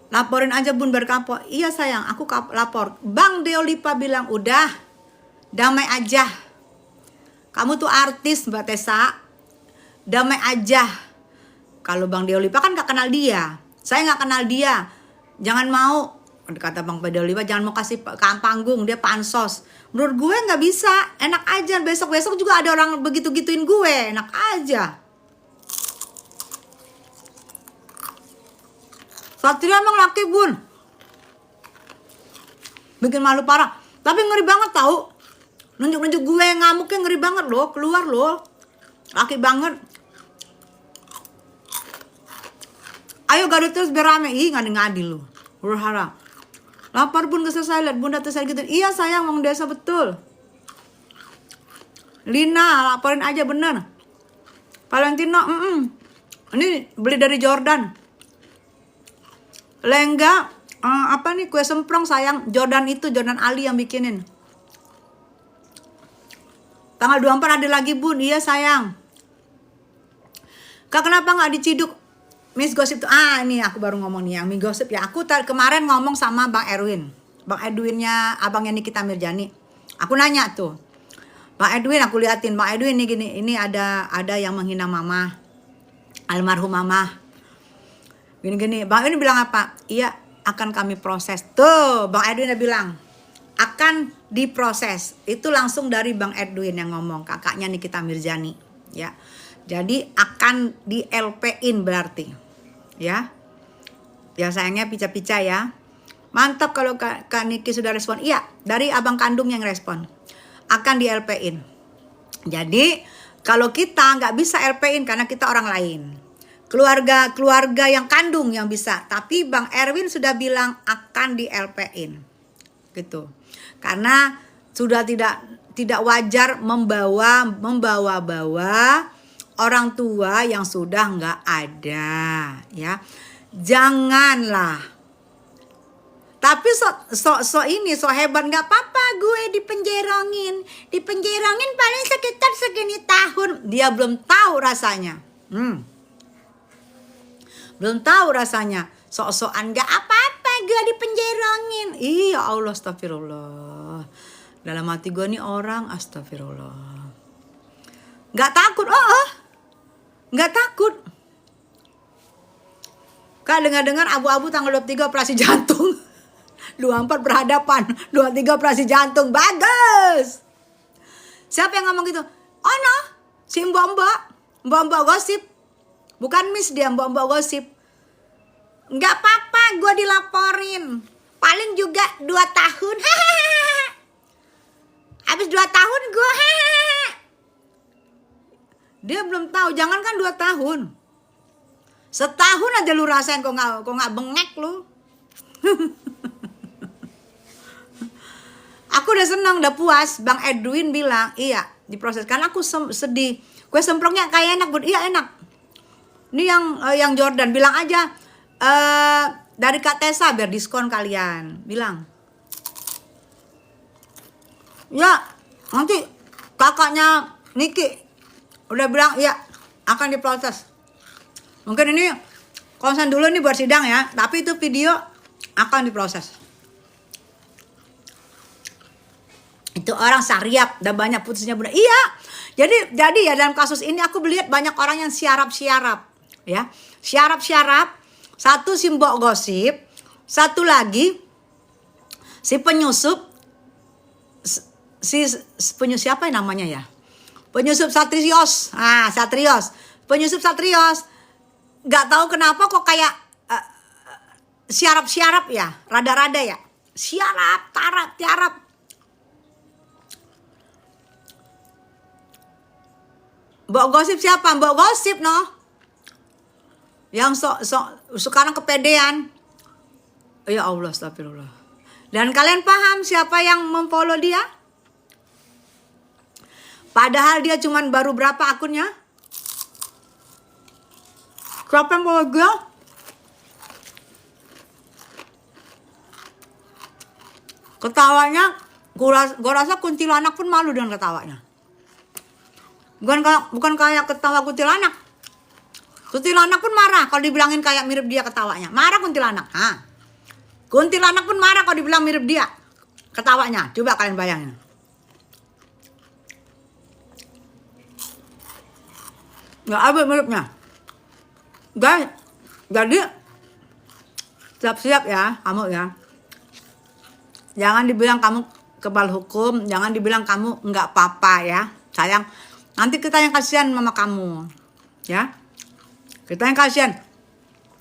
Laporin aja bun berkapok. Iya sayang, aku lapor. Bang Deolipa bilang udah, damai aja. Kamu tuh artis Mbak Tessa, damai aja. Kalau Bang Deolipa kan gak kenal dia, saya gak kenal dia. Jangan mau, kata Bang Deolipa, jangan mau kasih panggung, dia pansos. Menurut gue gak bisa, enak aja. Besok-besok juga ada orang begitu-gituin gue, enak aja. Satria emang laki bun, bikin malu parah. Tapi ngeri banget tau, nunjuk-nunjuk gue, ngamuknya ngeri banget loh, keluar loh. Laki banget. Ayo gaduh terus biar rame. Ih ngadi-ngadi lu, berharap. Lapar bun, kesel saya lihat bunda terus gitu. Iya sayang, Mang Desa betul. Lina laporin aja bener. Valentino, ini beli dari Jordan. Lengga, apa nih, kue semprong sayang. Jordan Ali yang bikinin. Tanggal 24 ada lagi bun. Iya sayang. Kak kenapa gak diciduk Miss Gossip tuh? Ini aku baru ngomong nih yang Miss Gossip ya. Aku kemarin ngomong sama Bang Erwin. Bang Edwinnya abangnya Nikita Mirjani. Aku nanya tuh, Bang Edwin, aku liatin Bang Edwin nih gini. Ini ada yang menghina mama, almarhum mama. Gini-gini. Bang Edwin bilang apa? Iya akan kami proses. Tuh Bang Edwin udah bilang akan diproses. Itu langsung dari Bang Edwin yang ngomong, kakaknya Nikita Mirjani ya. Jadi akan di LP-in berarti. Ya. Ya sayangnya pica-pica ya. Mantap kalau Kak Niki sudah respon. Iya, dari abang kandung yang respon. Akan di LP-in. Jadi kalau kita nggak bisa LP-in karena kita orang lain. Keluarga yang kandung yang bisa. Tapi Bang Erwin sudah bilang akan di LP-in. Gitu. Karena sudah tidak wajar membawa-bawa orang tua yang sudah nggak ada, ya. Janganlah. Tapi so hebat, nggak apa-apa gue dipenjerongin paling sekitar segini tahun. Dia belum tahu rasanya. Belum tahu rasanya. Sok-sokan nggak apa-apa gue dipenjerongin. Iya Allah, astagfirullah. Dalam hati gue nih orang, astagfirullah. Nggak takut, nggak takut. Kak dengar-dengar abu-abu tanggal 23 operasi jantung. 24 berhadapan, 23 operasi jantung. Bagus. Siapa yang ngomong gitu? Oh no, si mbak gosip. Bukan Miss dia, mbak gosip. Nggak apa-apa gue dilaporin. Paling juga 2 tahun. Habis 2 tahun gue. Dia belum tahu, jangankan 2 tahun. Setahun aja lu rasain kok nggak bengek lu. Aku udah senang, udah puas. Bang Edwin bilang, iya diproses. Karena aku sedih. Kue semprongnya kayak enak, Bud. Iya enak. Ini yang Jordan bilang aja dari Kak Tessa biar diskon kalian. Bilang. Ya, nanti kakaknya Niki udah bilang iya akan diproses. Mungkin ini konsen dulu nih buat sidang ya, tapi itu video akan diproses. Itu orang syariap, udah banyak putusnya benar. Iya. Jadi ya dalam kasus ini aku melihat banyak orang yang siarap-siarap ya. Siarap-siarap. Satu si mbok gosip, satu lagi si penyusup siapa yang namanya ya? Penyusup Satrios. Satrios. Penyusup Satrios. Gak tahu kenapa kok kayak siarap-siarap ya, rada-rada ya. Siarap, tiarap. Mbok gosip siapa? Mbok gosip no. Yang sekarang kepedean. Ya Allah, astagfirullah. Dan kalian paham siapa yang memfollow dia? Padahal dia cuman baru berapa akunnya? Siapa yang follow dia? Ketawanya, gue rasa kuntilanak pun malu dengan ketawanya. Bukan kayak ketawa kuntilanak. Kuntilanak pun marah kalau dibilangin kayak mirip dia ketawanya. Marah kuntilanak. Kuntilanak pun marah kalau dibilang mirip dia ketawanya. Coba kalian bayangin. Gak ada miripnya. Guys, jadi siap-siap ya kamu ya. Jangan dibilang kamu kebal hukum. Jangan dibilang kamu nggak apa-apa ya. Sayang. Nanti kita yang kasihan sama kamu, ya. Kita yang kasihan.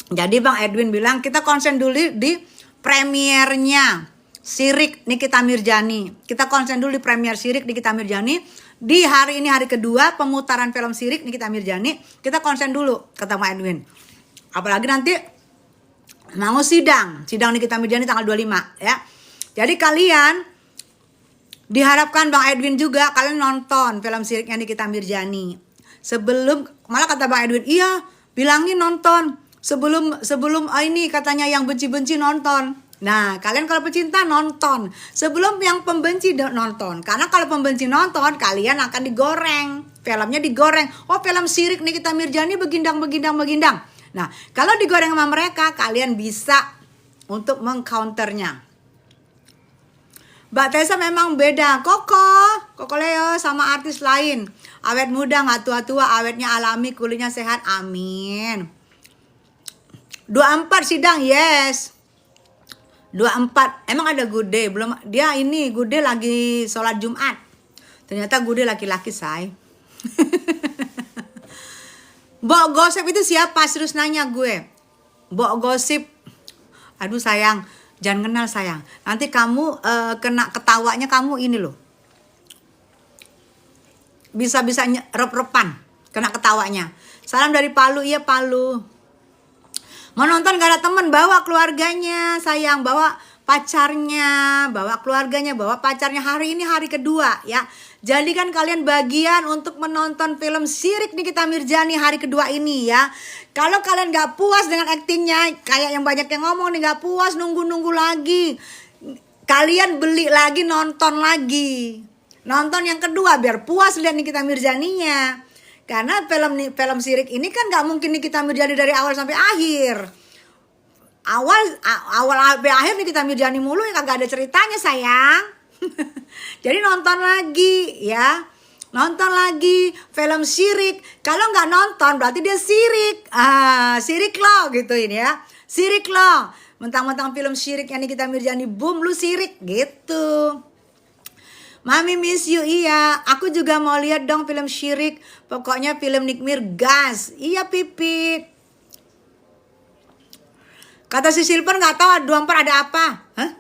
Jadi Bang Edwin bilang kita konsen dulu di premiernya Sirik Nikita Mirjani. Kita konsen dulu di premier Sirik Nikita Mirjani. Di hari ini hari kedua pemutaran film Sirik Nikita Mirjani. Kita konsen dulu, kata Bang Edwin. Apalagi nanti mau sidang Nikita Mirjani tanggal 25, ya. Jadi kalian diharapkan Bang Edwin juga kalian nonton film Siriknya Nikita Mirjani. Sebelum, malah kata Bang Edwin, iya bilangin nonton. Sebelum ini katanya yang benci-benci nonton. Nah kalian kalau pecinta nonton. Sebelum yang pembenci nonton. Karena kalau pembenci nonton kalian akan digoreng. Filmnya digoreng. Oh film Sirik Nikita Mirjani begindang. Nah kalau digoreng sama mereka kalian bisa untuk mengcounternya. Mbak Tessa memang beda. Koko Leo sama artis lain. Awet muda, gak tua-tua, awetnya alami, kulitnya sehat. Amin. 24 sidang, yes. 24. Emang ada Gude? Belum. Dia ini Gude lagi sholat Jumat. Ternyata Gude laki-laki, say. Mbok Gosip itu siapa? Serius nanya gue. Mbok Gosip. Aduh sayang, jangan kenal sayang. Nanti kamu kena ketawanya kamu ini loh. Bisa-bisa rep-repan kena ketawanya. Salam dari Palu, iya Palu. Mau nonton gak ada temen, bawa keluarganya sayang, bawa pacarnya, bawa keluarganya, bawa pacarnya. Hari ini hari kedua ya. Jadikan kalian bagian untuk menonton film Syirik Nikita Mirzani hari kedua ini ya. Kalau kalian gak puas dengan aktingnya, kayak yang banyak yang ngomong nih, gak puas nunggu-nunggu lagi, kalian beli lagi, nonton lagi. Nonton yang kedua biar puas lihat Nikita Mirzaninya. Karena film Syirik ini kan gak mungkin Nikita Mirzani dari awal sampai akhir. Awal sampai akhir Nikita Mirzani mulu ya, kagak ada ceritanya sayang. Jadi nonton lagi ya. Nonton lagi film Syirik. Kalau nggak nonton berarti dia sirik. Sirik lo gituin ya. Sirik lo. Mentang-mentang film Syirik yang Nikita Mirzani boom, lu sirik gitu. Mami miss you, iya. Aku juga mau lihat dong film Syirik. Pokoknya film Nikmir gas. Iya Pipi. Kata si Silver nggak tahu 24 ada apa. Hah?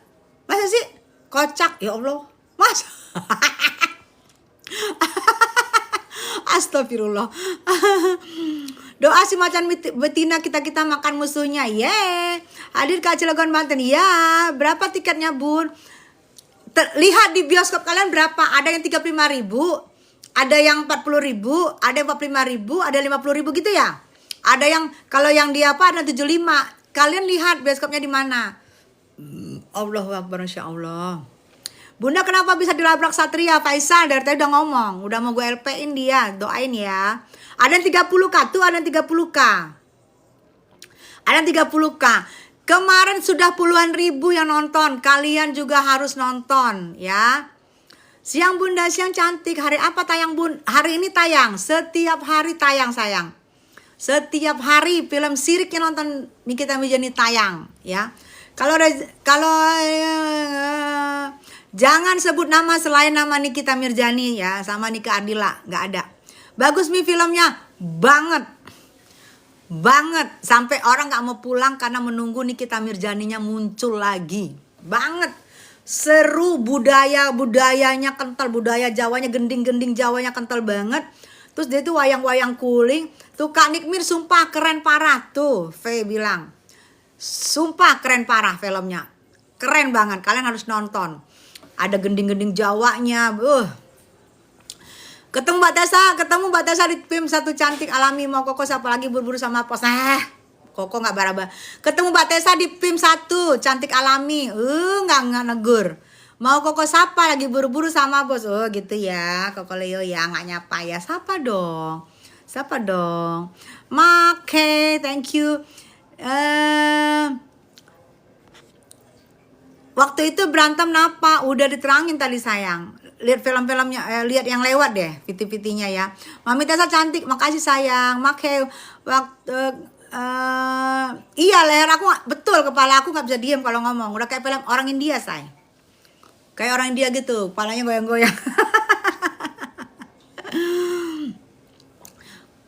Masa sih? Kocak. Ya Allah. Mas. Astagfirullah. Doa si macan betina kita makan musuhnya. Yeay. Hadir ke Cilegon Banten. Ya, berapa tiketnya Bun? Lihat di bioskop kalian berapa? Ada yang 35.000, ada yang 40.000, ada yang 45.000, ada 50.000 gitu ya. Ada yang kalau yang di apa ada 75. Kalian lihat bioskopnya di mana? Allahu Akbar, Masya Allah. Bunda kenapa bisa dilabrak Satria? Faisal dari tadi udah ngomong, udah mau gue LP-in dia, doain ya. Ada yang 30k tuh, ada yang 30k. Ada yang 30k. Kemarin sudah puluhan ribu yang nonton, kalian juga harus nonton ya. Siang Bunda, siang cantik. Hari apa tayang Bun? Hari ini tayang, setiap hari tayang sayang. Setiap hari film Syirik yang nonton Nikita Mirzani tayang ya. Kalau jangan sebut nama selain nama Nikita Mirzani ya, sama Nika Ardila, nggak ada. Bagus Mi filmnya, banget sampai orang nggak mau pulang karena menunggu Nikita Mirzaninya muncul lagi. Banget seru, budayanya kental, budaya Jawanya, gending Jawanya kental banget. Terus dia tuh wayang kuling tuh, Kak Nikmir sumpah keren parah tuh. V bilang sumpah keren parah filmnya, keren banget, kalian harus nonton. Ada gending Jawanya. Ketemu Mbak Tessa di film Satu Cantik Alami. Mau Koko siapa lagi buru-buru sama pos. Koko gak baraba. Ketemu Mbak Tessa di film Satu Cantik Alami. Gak negur. Mau Koko siapa lagi buru-buru sama bos. Oh gitu ya Koko Leo ya, gak nyapa ya. Siapa dong. Make, thank you. Waktu itu berantem napa? Udah diterangin tadi sayang. Lihat film-filmnya, lihat yang lewat deh, VT-VT-nya ya. Mami Tessa cantik, makasih sayang. Make waktu iya leher aku betul, kepala aku nggak bisa diem kalau ngomong. Udah kayak film orang India say. Kayak orang India gitu, kepalanya goyang-goyang.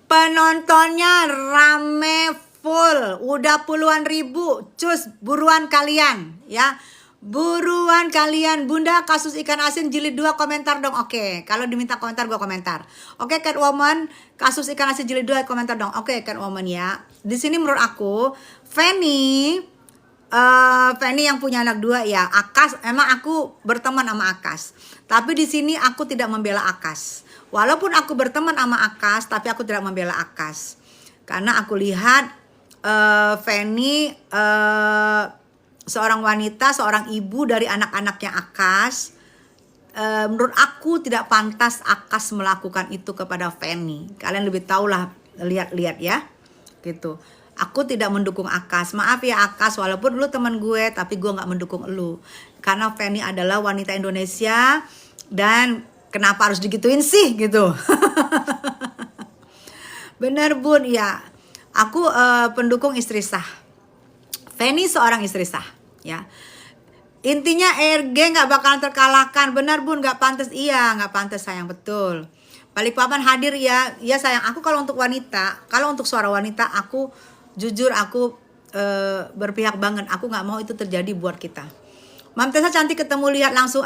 Penontonnya rame full, udah puluhan ribu. Cus, buruan kalian ya. Buruan kalian. Bunda kasus ikan asin jilid 2 komentar dong. Oke, kalau diminta komentar gue komentar. Oke Catwoman, kasus ikan asin jilid 2 komentar dong. Oke Catwoman ya. Di sini menurut aku Fanny yang punya anak 2 ya. Akas, emang aku berteman sama Akas. Tapi di sini aku tidak membela Akas. Walaupun aku berteman sama Akas, tapi aku tidak membela Akas. Karena aku lihat Fanny seorang wanita, seorang ibu dari anak-anaknya Akas. Menurut aku tidak pantas Akas melakukan itu kepada Fanny. Kalian lebih tahu lah, lihat-lihat ya gitu. Aku tidak mendukung Akas. Maaf ya Akas, walaupun lu teman gue, tapi gue gak mendukung lu. Karena Fanny adalah wanita Indonesia. Dan kenapa harus digituin sih gitu. Bener Bun, ya. Aku pendukung istri sah. Fanny seorang istri sah ya. Intinya RG gak bakalan terkalahkan. Benar Bun, gak pantas. Iya gak pantas sayang, betul. Balikpapan hadir ya. Ya sayang, aku kalau untuk wanita, kalau untuk suara wanita, aku jujur aku berpihak banget. Aku nggak mau itu terjadi buat kita. Mam Tessa cantik ketemu lihat langsung.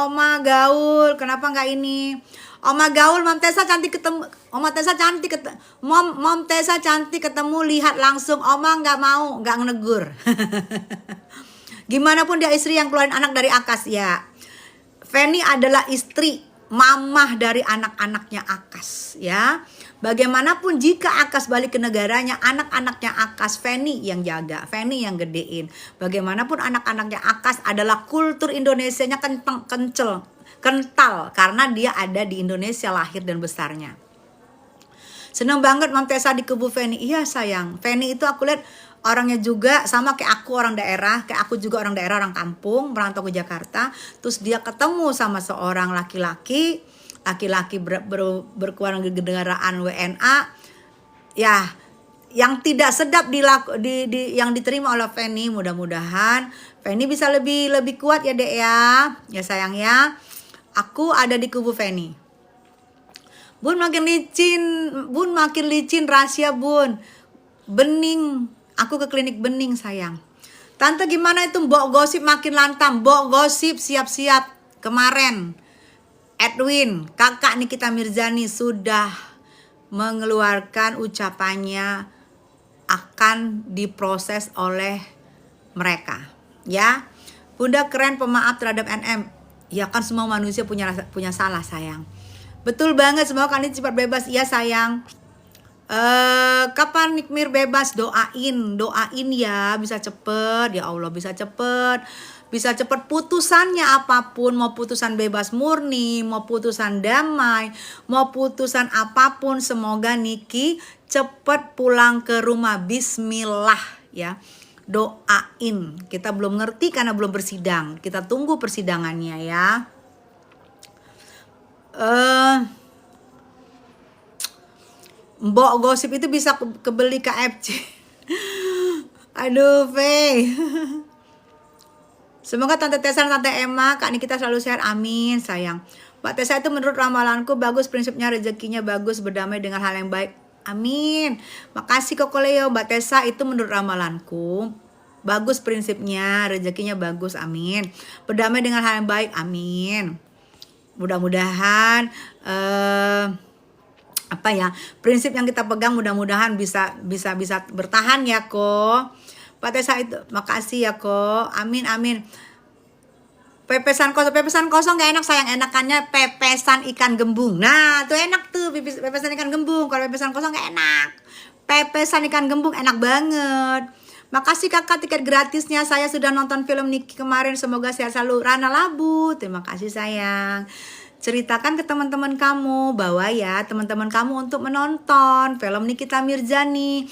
Oma gaul, kenapa nggak ini? Oma gaul, Mam Tessa cantik ketemu. Oma Tessa cantik ketemu. Mom Tessa cantik ketemu lihat langsung. Oma nggak mau, nggak negur. Gimana pun dia istri yang keluarin anak dari Akas ya. Feni adalah istri, mamah dari anak-anaknya Akas ya. Bagaimanapun jika Akas balik ke negaranya, anak-anaknya Akas Feni yang jaga, Feni yang gedein. Bagaimanapun anak-anaknya Akas adalah kultur Indonesianya kental karena dia ada di Indonesia lahir dan besarnya. Seneng banget Mam Tessa di kubu Feni. Iya sayang, Feni itu aku lihat orangnya juga sama kayak aku, orang daerah, kayak aku juga orang daerah, orang kampung, merantau ke Jakarta. Terus dia ketemu sama seorang laki-laki berkewarganegaraan WNA, ya, yang tidak sedap yang diterima oleh Feni. Mudah-mudahan Feni bisa lebih kuat ya dek ya sayang ya. Aku ada di kubu Feni. Bun makin licin rahasia bun. Bening, aku ke klinik bening sayang. Tante gimana itu Mbok Gosip makin lantam. Mbok Gosip siap-siap. Kemarin Edwin, kakak Nikita Mirzani sudah mengeluarkan ucapannya akan diproses oleh mereka. Ya, Bunda keren pemaaf terhadap NM. Ya kan semua manusia punya salah sayang. Betul banget, semoga kalian cepat bebas. Iya sayang. Kapan Nikmir bebas? Doain ya, bisa cepet ya Allah, bisa cepet putusannya apapun, mau putusan bebas murni, mau putusan damai, mau putusan apapun, semoga Niki cepet pulang ke rumah. Bismillah ya, doain. Kita belum ngerti karena belum bersidang, kita tunggu persidangannya ya. Mbok Gosip itu bisa kebeli KFC. Aduh Faye. Semoga Tante Tessa dan Tante Emma, Kak Nikita selalu sehat, amin sayang. Mbak Tessa itu menurut ramalanku bagus, prinsipnya, rezekinya bagus, berdamai dengan hal yang baik, amin. Makasih Koko Leo. Mbak Tessa itu menurut ramalanku bagus, prinsipnya, rezekinya bagus, amin. Berdamai dengan hal yang baik, amin. Mudah-mudahan prinsip yang kita pegang mudah-mudahan bisa bertahan ya kok. Pak Tessa itu makasih ya kok, amin. Pepesan kosong gak enak sayang, enakannya pepesan ikan gembung. Nah tuh enak tuh pepesan ikan gembung. Kalau pepesan kosong gak enak. Pepesan ikan gembung enak banget. Makasih kakak tiket gratisnya, saya sudah nonton film Niki kemarin, semoga sehat selalu. Rana Labu, terima kasih sayang. Ceritakan ke teman-teman kamu bahwa ya teman-teman kamu untuk menonton film Nikita Mirzani.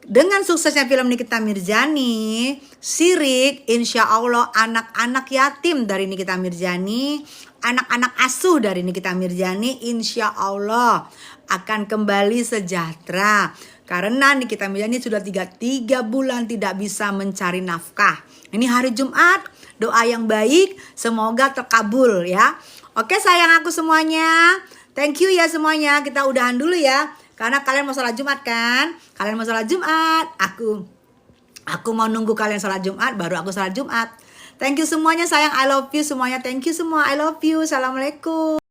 Dengan suksesnya film Nikita Mirzani, Sirik, insya Allah anak-anak yatim dari Nikita Mirzani, anak-anak asuh dari Nikita Mirzani, insya Allah akan kembali sejahtera. Karena Nikita Mirzani sudah 3 bulan tidak bisa mencari nafkah. Ini hari Jumat, doa yang baik semoga terkabul ya. Oke sayang aku semuanya, thank you ya semuanya. Kita udahan dulu ya, karena kalian mau sholat Jumat kan. Kalian mau sholat Jumat, aku mau nunggu kalian sholat Jumat, baru aku sholat Jumat. Thank you semuanya sayang, I love you semuanya. Thank you semua, I love you. Assalamualaikum.